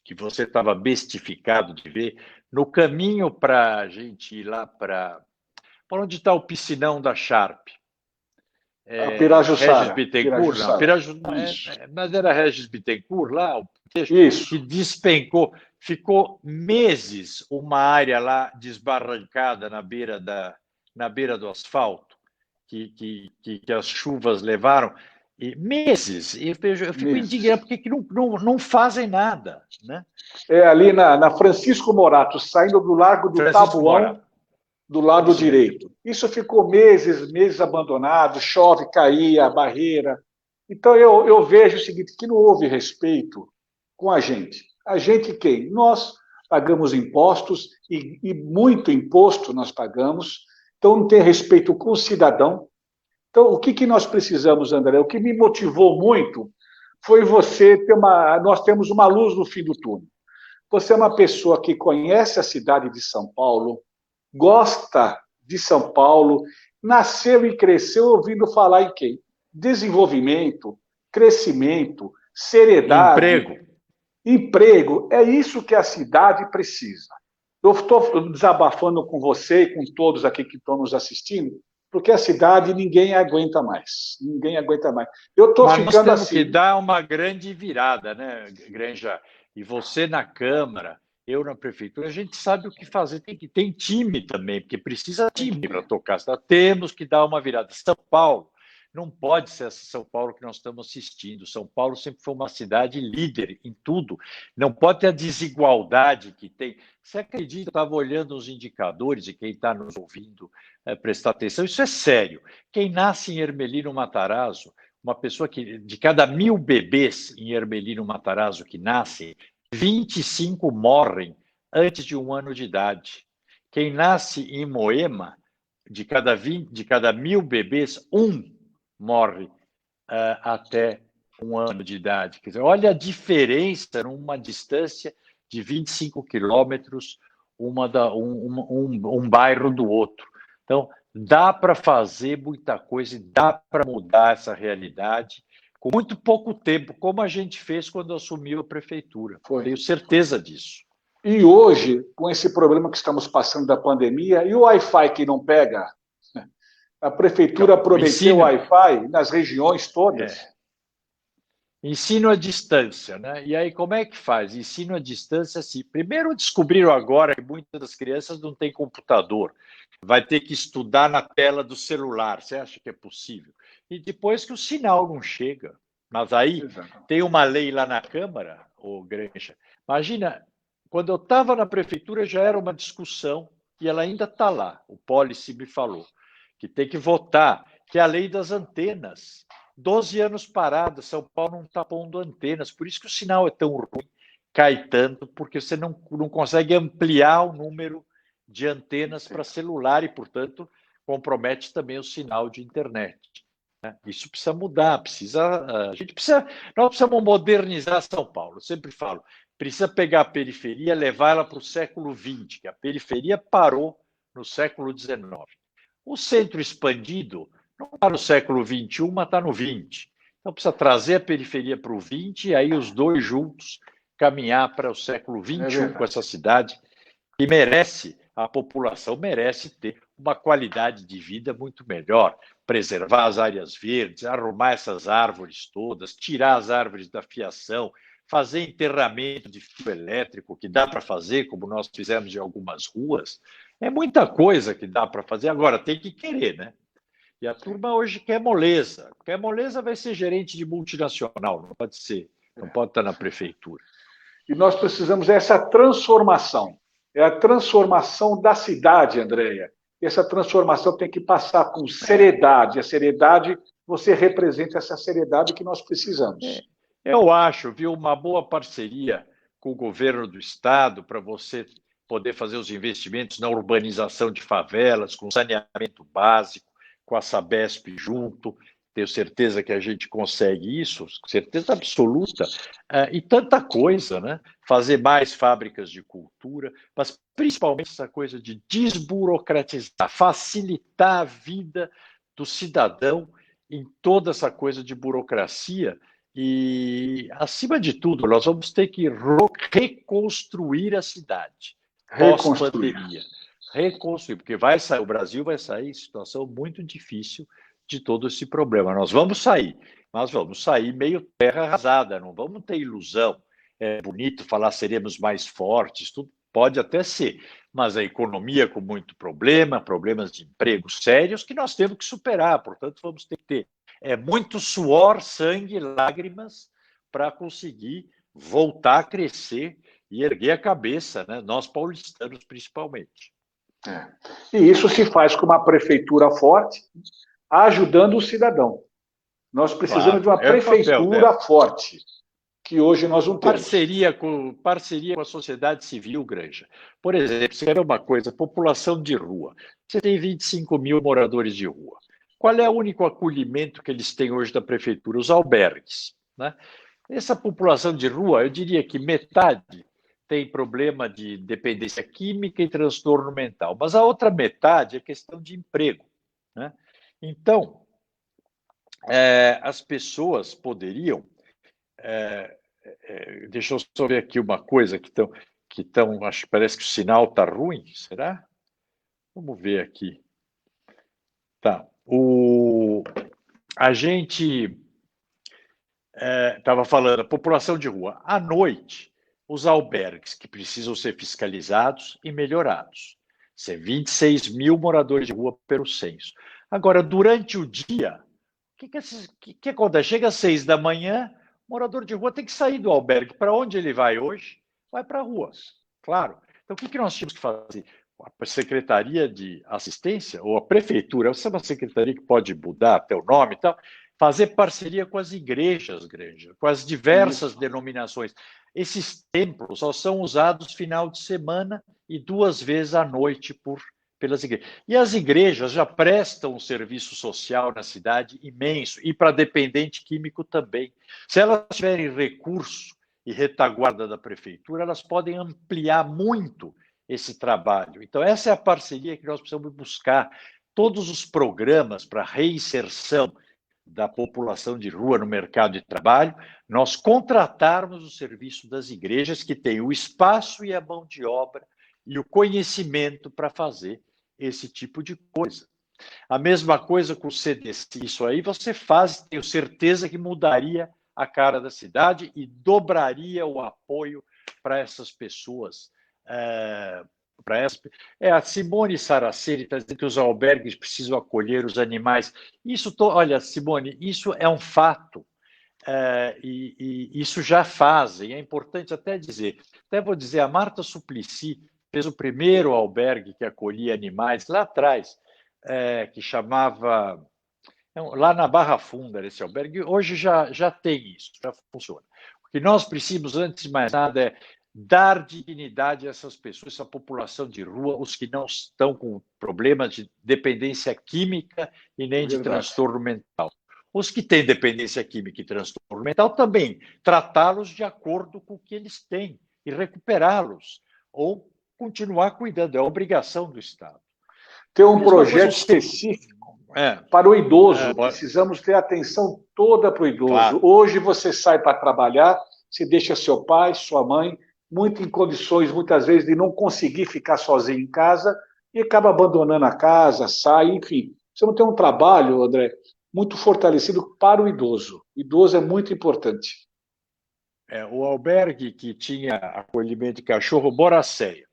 que você estava bestificado de ver no caminho para a gente ir lá para onde está o piscinão da Sharp. A Pirajussara. Regis Bittencourt, não, mas era Regis Bittencourt lá, o Isso. que despencou, ficou meses uma área lá desbarrancada na beira do asfalto, que as chuvas levaram, e meses. E eu fico indignado, porque que não fazem nada, né? Ali na Francisco Morato, saindo do Largo do Tabuão, do lado direito. Isso ficou meses abandonado, chove, caía a barreira. Então, eu vejo o seguinte, que não houve respeito com a gente. A gente quem? Nós pagamos impostos, e muito imposto nós pagamos, então não tem respeito com o cidadão. Então, o que nós precisamos, André? O que me motivou muito foi você ter nós temos uma luz no fim do túnel. Você é uma pessoa que conhece a cidade de São Paulo, gosta de São Paulo, nasceu e cresceu ouvindo falar em quê? Desenvolvimento, crescimento, seriedade. Emprego. É isso que a cidade precisa. Eu estou desabafando com você e com todos aqui que estão nos assistindo, porque a cidade ninguém aguenta mais. Ninguém aguenta mais. Eu estou ficando nós temos assim. Que dar uma grande virada, né, Granja? E você na Câmara, eu na Prefeitura, a gente sabe o que fazer. Tem time também, porque precisa time para tocar. Temos que dar uma virada. São Paulo não pode ser essa São Paulo que nós estamos assistindo. São Paulo sempre foi uma cidade líder em tudo. Não pode ter a desigualdade que tem. Você acredita? Eu estava olhando os indicadores, e quem está nos ouvindo prestar atenção, isso é sério. Quem nasce em Hermelino Matarazzo, uma pessoa que, de cada 1.000 bebês em Hermelino Matarazzo que nascem, 25 morrem antes de 1 ano de idade. Quem nasce em Moema, de cada 1.000 bebês, 1 morre até 1 ano de idade. Quer dizer, olha a diferença numa distância de 25 quilômetros, um bairro do outro. Então, dá para fazer muita coisa e dá para mudar essa realidade com muito pouco tempo, como a gente fez quando assumiu a prefeitura. Tenho certeza disso. E hoje, com esse problema que estamos passando da pandemia, e o Wi-Fi que não pega? A prefeitura prometeu Wi-Fi nas regiões todas. Ensino à distância, né? E aí, como é que faz? Ensino à distância, assim. Primeiro, descobriram agora que muitas das crianças não têm computador. Vai ter que estudar na tela do celular. Você acha que é possível? E depois que o sinal não chega. Mas aí tem uma lei lá na Câmara, ô Granja. Imagina, quando eu estava na prefeitura já era uma discussão, e ela ainda está lá. O Policy me falou que tem que votar, que é a lei das antenas. 12 anos parado, São Paulo não está pondo antenas, por isso que o sinal é tão ruim, cai tanto, porque você não consegue ampliar o número de antenas para celular e, portanto, compromete também o sinal de internet. Né? Isso precisa mudar, nós precisamos modernizar São Paulo. Eu sempre falo, precisa pegar a periferia, levar ela para o século XX, que a periferia parou no século XIX. O centro expandido não está no século XXI, mas está no XX. Então, precisa trazer a periferia para o XX e aí os dois juntos caminhar para o século XXI com essa cidade que merece, a população merece ter uma qualidade de vida muito melhor, preservar as áreas verdes, arrumar essas árvores todas, tirar as árvores da fiação, fazer enterramento de fio elétrico, que dá para fazer, como nós fizemos em algumas ruas. É muita coisa que dá para fazer. Agora, tem que querer, né? E a turma hoje quer moleza. Quer moleza, vai ser gerente de multinacional, não pode ser, não pode estar na prefeitura. E nós precisamos dessa transformação. É a transformação da cidade, Andréia. Essa transformação tem que passar com seriedade. A seriedade, você representa essa seriedade que nós precisamos. Eu acho, viu, uma boa parceria com o governo do estado para você poder fazer os investimentos na urbanização de favelas, com saneamento básico. com a Sabesp junto. Tenho certeza que a gente consegue isso, certeza absoluta, e tanta coisa, né? Fazer mais fábricas de cultura, mas principalmente essa coisa de desburocratizar, facilitar a vida do cidadão em toda essa coisa de burocracia. E, acima de tudo, nós vamos ter que reconstruir a cidade Reconstruir. pós-pandemia. Reconstruir, porque vai sair, o Brasil vai sair em situação muito difícil de todo esse problema. Nós vamos sair, mas vamos sair meio terra arrasada, não vamos ter ilusão. É bonito falar seremos mais fortes, tudo pode até ser, mas a economia com muito problema, problemas de emprego sérios que nós temos que superar, portanto vamos ter que ter muito suor, sangue, lágrimas para conseguir voltar a crescer e erguer a cabeça, né? Nós paulistanos principalmente. E isso se faz com uma prefeitura forte, ajudando o cidadão. Nós precisamos de uma prefeitura forte, que hoje nós não temos. Parceria com a sociedade civil, Granja. Por exemplo, você quer ver uma coisa, população de rua. Você tem 25 mil moradores de rua. Qual é o único acolhimento que eles têm hoje da prefeitura? Os albergues, né? Essa população de rua, eu diria que metade tem problema de dependência química e transtorno mental, mas a outra metade é questão de emprego, né? Então, as pessoas poderiam... deixa eu só ver aqui uma coisa que estão, acho que parece que o sinal está ruim, será? Vamos ver aqui. Tá. A gente estava falando, a população de rua. À noite, os albergues que precisam ser fiscalizados e melhorados. São 26 mil moradores de rua pelo censo. Agora, durante o dia, o que acontece? Chega às 6 da manhã, o morador de rua tem que sair do albergue. Para onde ele vai hoje? Vai para ruas, claro. Então, o que nós tínhamos que fazer? A Secretaria de Assistência, ou a Prefeitura, essa é uma secretaria que pode mudar até o nome e tal, fazer parceria com as igrejas, Granja, com as diversas denominações. Esses templos só são usados final de semana e 2 vezes à noite pelas igrejas. E as igrejas já prestam um serviço social na cidade imenso, e para dependente químico também. Se elas tiverem recurso e retaguarda da prefeitura, elas podem ampliar muito esse trabalho. Então, essa é a parceria que nós precisamos buscar. Todos os programas para reinserção da população de rua no mercado de trabalho, nós contratarmos o serviço das igrejas, que têm o espaço e a mão de obra e o conhecimento para fazer esse tipo de coisa. A mesma coisa com o CDC, isso aí você faz, tenho certeza que mudaria a cara da cidade e dobraria o apoio para essas pessoas. A Simone Saraceni está dizendo que os albergues precisam acolher os animais. Olha, Simone, isso é um fato. E isso já fazem. É importante até dizer. Até vou dizer, a Marta Suplicy fez o primeiro albergue que acolhia animais lá atrás, que chamava... Lá na Barra Funda, esse albergue. Hoje já tem isso, já funciona. O que nós precisamos, antes de mais nada, é dar dignidade a essas pessoas, essa população de rua, os que não estão com problemas de dependência química e nem de transtorno mental. Os que têm dependência química e transtorno mental também, tratá-los de acordo com o que eles têm e recuperá-los, ou continuar cuidando, é a obrigação do Estado. Tem um projeto específico para o idoso, precisamos ter atenção toda para o idoso. Claro. Hoje você sai para trabalhar, você deixa seu pai, sua mãe, muito em condições, muitas vezes, de não conseguir ficar sozinho em casa e acaba abandonando a casa, sai, enfim. Você não tem um trabalho, André, muito fortalecido para o idoso. O idoso é muito importante. O albergue que tinha acolhimento de cachorro, Boracéia.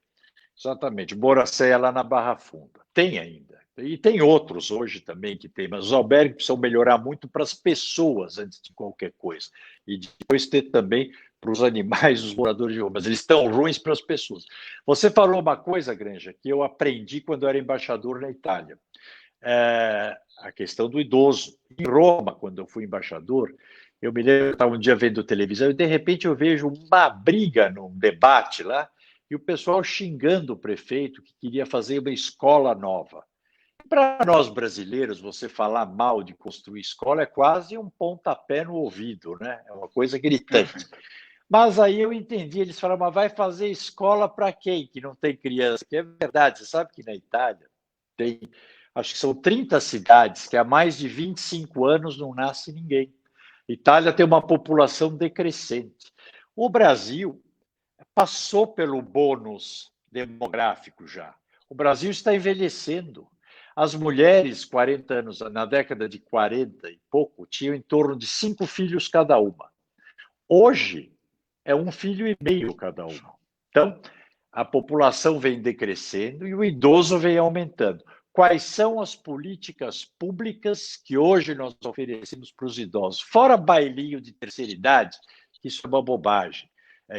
Exatamente, Boracéia lá na Barra Funda. Tem ainda. E tem outros hoje também que tem, mas os albergues precisam melhorar muito para as pessoas antes de qualquer coisa. E depois ter também para os animais, os moradores de rua, mas eles estão ruins para as pessoas. Você falou uma coisa, Granja, que eu aprendi quando eu era embaixador na Itália. A questão do idoso. Em Roma, quando eu fui embaixador, eu me lembro, eu estava um dia vendo televisão e, de repente, eu vejo uma briga num debate lá, e o pessoal xingando o prefeito que queria fazer uma escola nova. para nós brasileiros, você falar mal de construir escola é quase um pontapé no ouvido, né? É uma coisa gritante. Mas aí eu entendi, eles falaram, mas vai fazer escola para quem que não tem criança? Que é verdade, você sabe que na Itália tem, acho que são 30 cidades que há mais de 25 anos não nasce ninguém. Itália tem uma população decrescente. O Brasil passou pelo bônus demográfico já. O Brasil está envelhecendo. As mulheres, 40 anos, na década de 40 e pouco, tinham em torno de 5 filhos cada uma. Hoje, é 1,5 filho cada uma. Então, a população vem decrescendo e o idoso vem aumentando. Quais são as políticas públicas que hoje nós oferecemos para os idosos? Fora bailinho de terceira idade, isso é uma bobagem.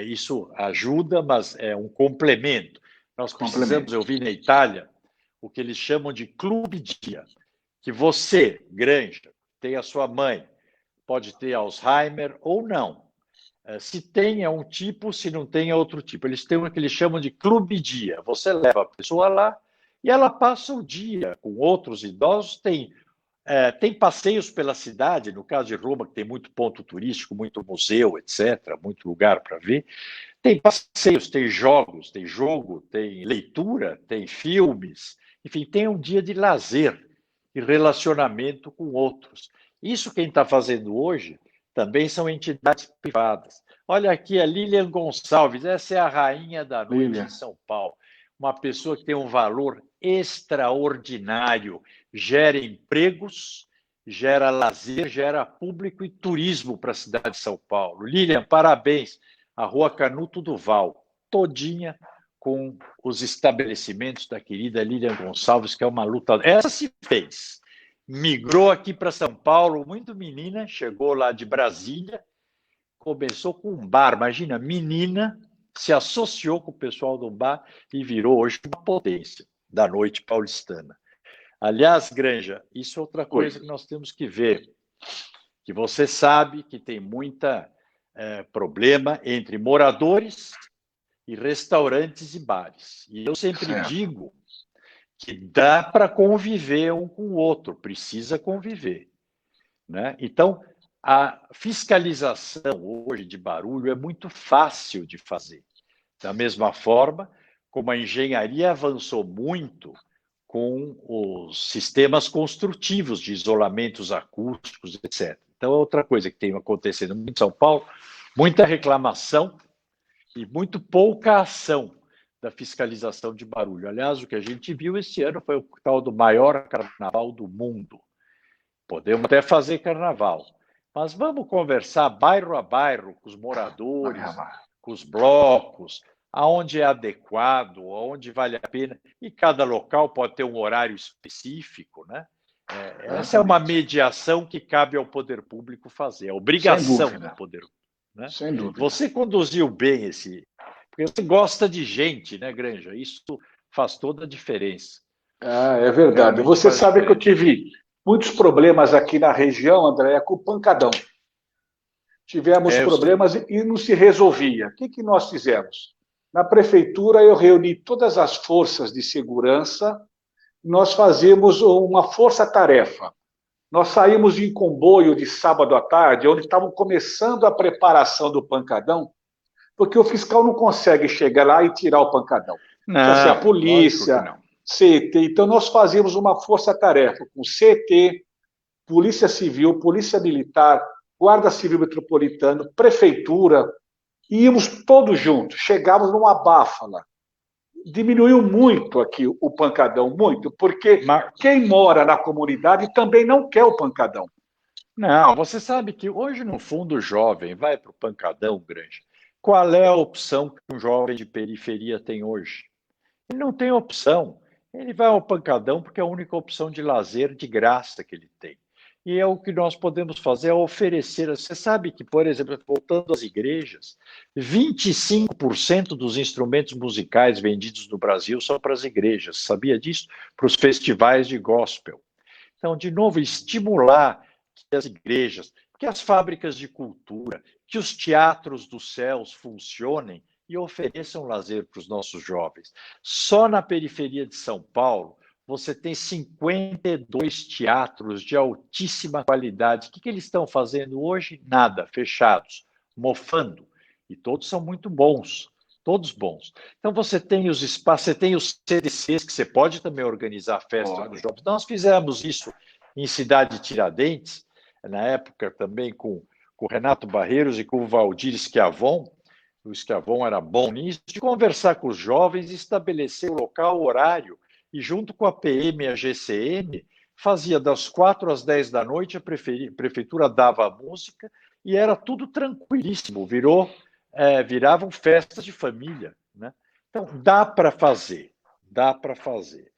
Isso ajuda, mas é um complemento. Nós precisamos, eu vi na Itália, o que eles chamam de clube dia, que você, Granja, tem a sua mãe, pode ter Alzheimer ou não. Se tem é um tipo, se não tem é outro tipo. Eles têm o que eles chamam de clube dia. Você leva a pessoa lá e ela passa o dia com outros idosos. Tem passeios pela cidade, no caso de Roma, que tem muito ponto turístico, muito museu, etc., muito lugar para ver. Tem passeios, tem jogos, tem jogo, tem leitura, tem filmes. Enfim, tem um dia de lazer e relacionamento com outros. Isso quem está fazendo hoje também são entidades privadas. Olha aqui a Lilian Gonçalves, essa é a rainha da noite em São Paulo. Uma pessoa que tem um valor extraordinário, gera empregos, gera lazer, gera público e turismo para a cidade de São Paulo. Lilian, parabéns. A Rua Canuto do Val, todinha com os estabelecimentos da querida Lilian Gonçalves, que é uma luta. Essa se fez. Migrou aqui para São Paulo, muito menina, chegou lá de Brasília, começou com um bar. Imagina, menina se associou com o pessoal do bar e virou hoje uma potência da noite paulistana. Aliás, Granja, isso é outra coisa que nós temos que ver, que você sabe que tem muita problema entre moradores e restaurantes e bares. E eu sempre digo que dá para conviver um com o outro, precisa conviver, né? Então, a fiscalização hoje de barulho é muito fácil de fazer. Da mesma forma como a engenharia avançou muito com os sistemas construtivos de isolamentos acústicos, etc. Então, é outra coisa que tem acontecendo em São Paulo, muita reclamação e muito pouca ação da fiscalização de barulho. Aliás, o que a gente viu esse ano foi o tal do maior carnaval do mundo. Podemos até fazer carnaval, mas vamos conversar bairro a bairro com os moradores, com os blocos, aonde é adequado, aonde vale a pena, e cada local pode ter um horário específico, né? Essa é uma mediação que cabe ao poder público fazer, a obrigação do poder público. Né? Sem dúvida. Você conduziu bem esse... Porque você gosta de gente, né, Granja? Isso faz toda a diferença. É verdade. Realmente você sabe que eu tive muitos problemas aqui na região, André, com o pancadão. Tivemos problemas e não se resolvia. O que nós fizemos? Na prefeitura, eu reuni todas as forças de segurança, nós fazíamos uma força-tarefa. Nós saímos em comboio de sábado à tarde, onde estavam começando a preparação do pancadão, porque o fiscal não consegue chegar lá e tirar o pancadão. Não, então, assim, a polícia, CET. Então, nós fazíamos uma força-tarefa com CET, Polícia Civil, Polícia Militar, Guarda Civil Metropolitana, Prefeitura, íamos todos juntos, chegávamos numa báfala. Diminuiu muito aqui o pancadão, muito, porque quem mora na comunidade também não quer o pancadão. Não, você sabe que hoje, no fundo, o jovem vai para o pancadão, Granja. Qual é a opção que um jovem de periferia tem hoje? Ele não tem opção. Ele vai ao pancadão porque é a única opção de lazer de graça que ele tem. E é o que nós podemos fazer, é oferecer. Você sabe que, por exemplo, voltando às igrejas, 25% dos instrumentos musicais vendidos no Brasil são para as igrejas. Sabia disso? Para os festivais de gospel. Então, de novo, estimular que as igrejas, que as fábricas de cultura, que os teatros dos céus funcionem e ofereçam lazer para os nossos jovens. Só na periferia de São Paulo, você tem 52 teatros de altíssima qualidade. O que eles estão fazendo hoje? Nada, fechados, mofando. E todos são muito bons, todos bons. Então você tem os espaços, você tem os CDCs, que você pode também organizar festas nos jovens. Nós fizemos isso em Cidade de Tiradentes, na época também com o Renato Barreiros e com o Valdir Schiavon. O Schiavon era bom nisso, de conversar com os jovens, estabelecer o local, o horário, e junto com a PM e a GCM, fazia das 4 às 10 da noite, a prefeitura dava a música, e era tudo tranquilíssimo, viravam festas de família. Né? Então, dá para fazer, dá para fazer.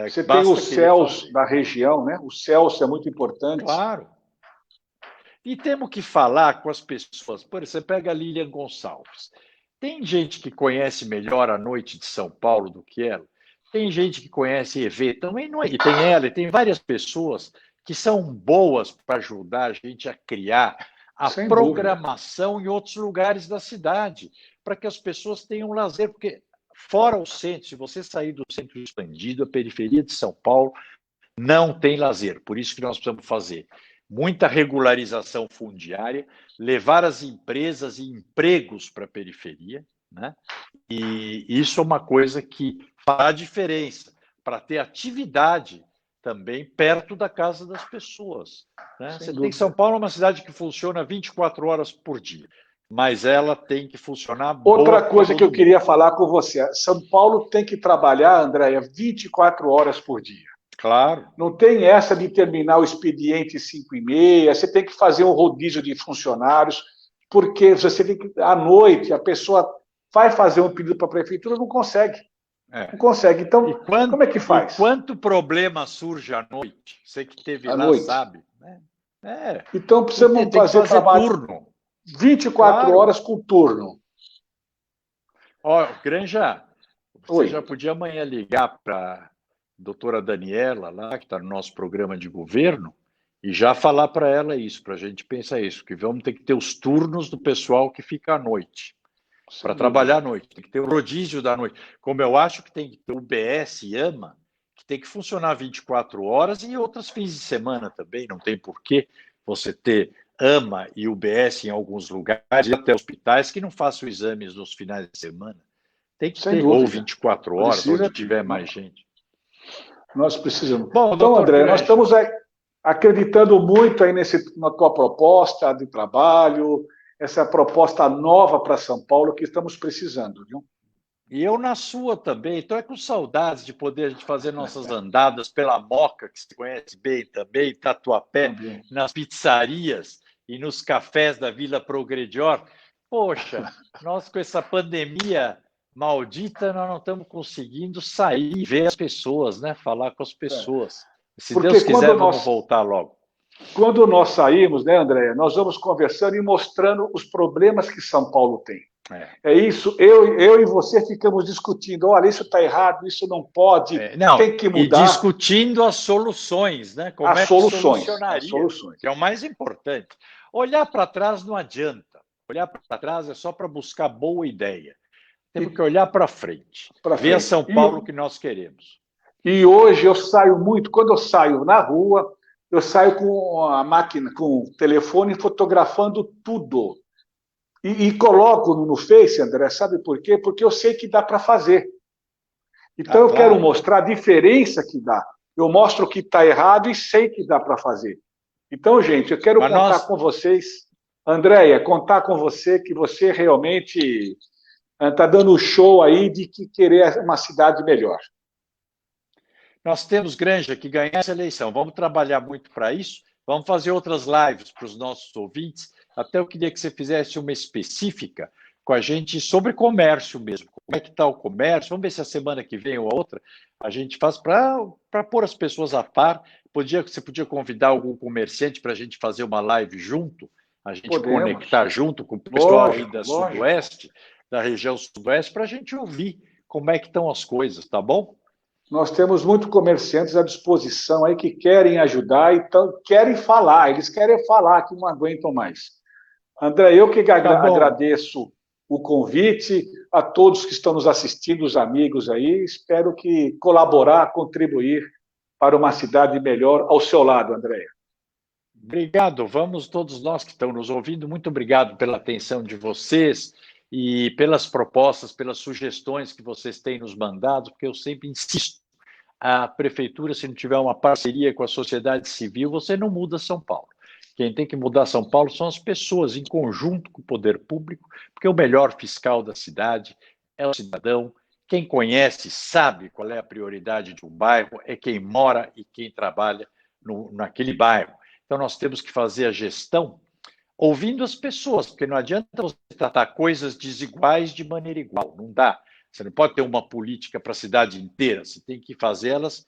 Você tem os CELS da região, né? O CELS é muito importante. Claro. E temos que falar com as pessoas. Por exemplo, você pega a Lilian Gonçalves. Tem gente que conhece melhor a noite de São Paulo do que ela. Tem gente que conhece EV também, não é? E tem ela, e tem várias pessoas que são boas para ajudar a gente a criar a Sem programação dúvida. Em outros lugares da cidade, para que as pessoas tenham lazer, porque fora o centro, se você sair do centro expandido, a periferia de São Paulo não tem lazer. Por isso que nós precisamos fazer muita regularização fundiária, levar as empresas e empregos para a periferia, né? E isso é uma coisa que faz a diferença para ter atividade também perto da casa das pessoas. Né? Você tem São Paulo, é uma cidade que funciona 24 horas por dia, mas ela tem que funcionar. Outra coisa que eu queria falar com você: São Paulo tem que trabalhar, Andréia, 24 horas por dia. Claro. Não tem essa de terminar o expediente 5h30, você tem que fazer um rodízio de funcionários, porque você tem que, à noite, a pessoa vai fazer um pedido para a prefeitura, não consegue. Não consegue. Então, como é que faz? E quanto problema surge à noite? Você que esteve lá noite. Sabe. Né? Então, precisamos fazer trabalho turno. 24 horas com turno. Ó, Granja, você já podia amanhã ligar para doutora Daniela, lá, que está no nosso programa de governo, e já falar para ela isso, para a gente pensar isso, que vamos ter que ter os turnos do pessoal que fica à noite, para trabalhar à noite, tem que ter o rodízio da noite, como eu acho que tem que ter o BS e AMA, que tem que funcionar 24 horas e outros fins de semana também, não tem porquê você ter AMA e UBS em alguns lugares, e até hospitais que não façam exames nos finais de semana. Tem que ter, ou 24 horas, onde tiver mais gente. Nós precisamos. Bom, então, André, nós estamos acreditando muito aí na tua proposta de trabalho, essa proposta nova para São Paulo que estamos precisando, viu? E eu na sua também. Estou com saudades de poder a gente fazer nossas andadas pela Moca, que se conhece bem também, Tatuapé, nas pizzarias e nos cafés da Vila Progredior. Poxa, nós com essa pandemia maldita, nós não estamos conseguindo sair e ver as pessoas, né? Falar com as pessoas. Se porque Deus quiser, vamos voltar logo. Quando nós saímos, né, Andréia, nós vamos conversando e mostrando os problemas que São Paulo tem. É isso, eu e você ficamos discutindo, olha, isso está errado, isso não pode, tem que mudar. E discutindo as soluções, né? Como é que solucionaria, que é o mais importante. Olhar para trás não adianta. Olhar para trás é só para buscar boa ideia. Temos que olhar para frente, ver a São Paulo que nós queremos. E hoje eu saio muito, quando eu saio na rua, eu saio com a máquina, com o telefone, fotografando tudo. E coloco no Face, André, sabe por quê? Porque eu sei que dá para fazer. Então eu quero mostrar a diferença que dá. Eu mostro o que está errado e sei que dá para fazer. Então, gente, eu quero contar com vocês, Andréia, contar com você que você realmente está dando show aí de que querer uma cidade melhor. Nós temos, Granja, que ganhar essa eleição. Vamos trabalhar muito para isso. Vamos fazer outras lives para os nossos ouvintes. Até eu queria que você fizesse uma específica com a gente sobre comércio mesmo. Como é que está o comércio? Vamos ver se a semana que vem ou a outra a gente faz para pôr as pessoas a par. Você podia convidar algum comerciante para a gente fazer uma live junto, a gente conectar junto com o pessoal aí da Sudoeste, da região Sudoeste, para a gente ouvir como é que estão as coisas, tá bom? Nós temos muitos comerciantes à disposição aí que querem ajudar e querem falar, eles querem falar que não aguentam mais. André, eu que agradeço o convite, a todos que estão nos assistindo, os amigos aí. Espero que colaborar, contribuir para uma cidade melhor ao seu lado, Andréia. Obrigado. Vamos todos nós que estão nos ouvindo. Muito obrigado pela atenção de vocês e pelas propostas, pelas sugestões que vocês têm nos mandado, porque eu sempre insisto, a prefeitura, se não tiver uma parceria com a sociedade civil, você não muda São Paulo. Quem tem que mudar São Paulo são as pessoas, em conjunto com o poder público, porque o melhor fiscal da cidade é o cidadão. Quem conhece, sabe qual é a prioridade de um bairro, é quem mora e quem trabalha naquele bairro. Então, nós temos que fazer a gestão ouvindo as pessoas, porque não adianta você tratar coisas desiguais de maneira igual, não dá. Você não pode ter uma política para a cidade inteira, você tem que fazê-las,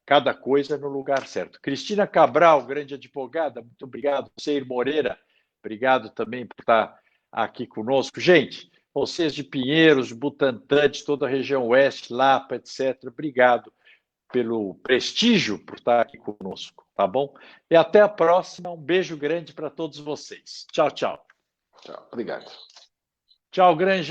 cada coisa no lugar certo. Cristina Cabral, grande advogada, muito obrigado. Seir Moreira, obrigado também por estar aqui conosco. Gente, vocês de Pinheiros, de Butantã, de toda a região oeste, Lapa, etc., obrigado pelo prestígio por estar aqui conosco, tá bom? E até a próxima. Um beijo grande para todos vocês. Tchau, tchau. Tchau, obrigado. Tchau, grande.